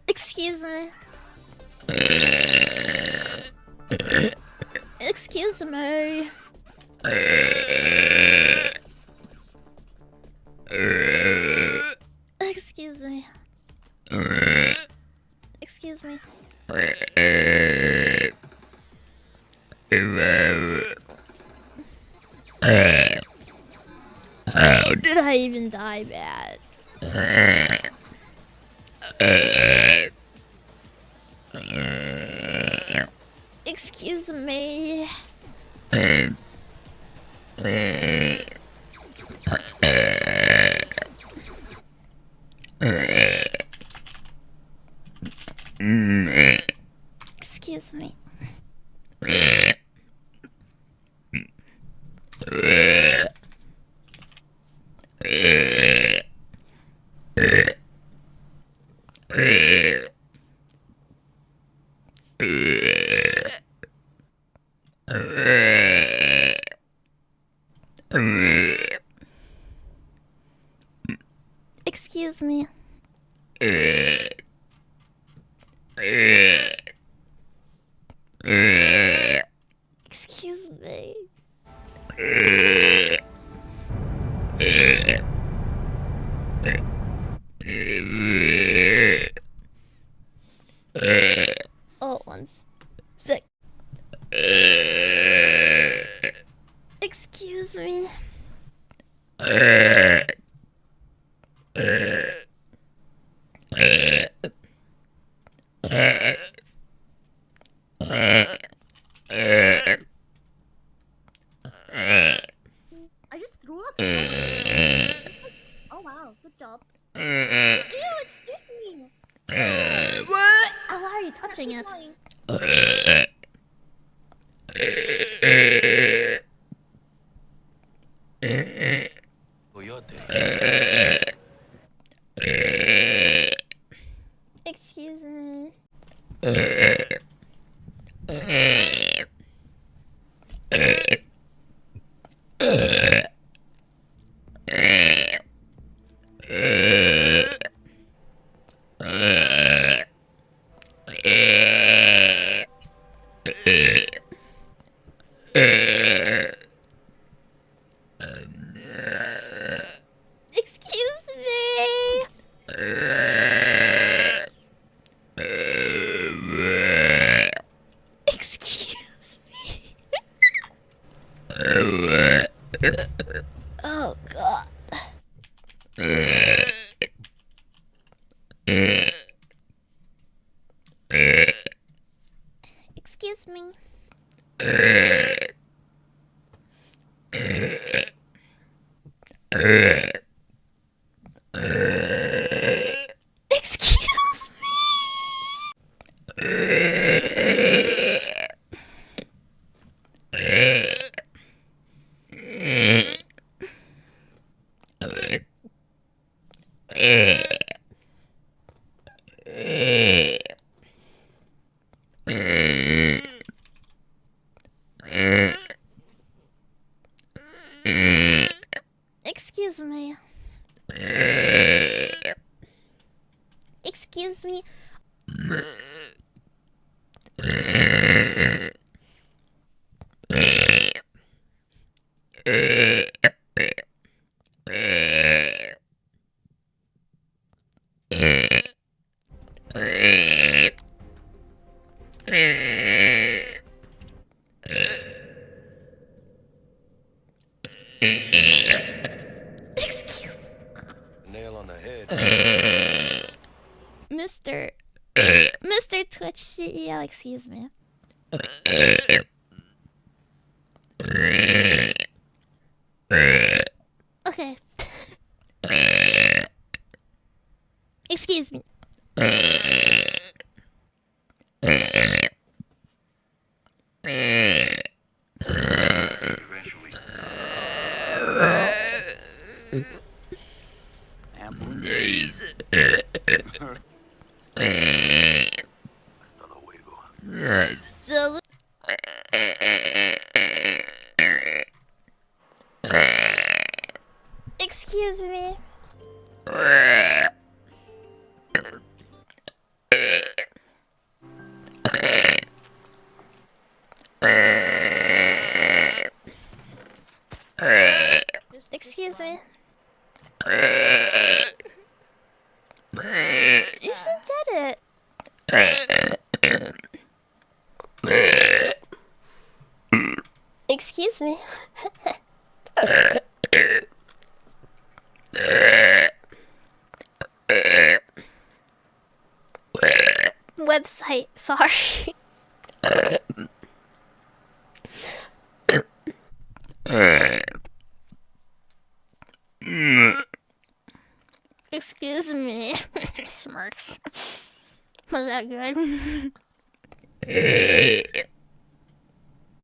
Excuse me. Excuse me. Excuse me. Excuse me. How did I even die bad? Excuse me. Excuse me. Excuse me. Excuse me. Oh, once. Sick. Excuse me. I just threw up. Oh wow, good job. Ew, it's sticking. What? Oh, why are you touching it? Excuse me. Excuse me. Excuse me. Oh God. Excuse me. Excuse Excuse me. Excuse me. Excuse Nail on the head. Mr. Twitch CEO, excuse me. Okay. Excuse me. Hasta luego. Still Excuse me. Excuse me. You should get it. Excuse me. Website, sorry. Excuse me. Smirks. Was that good?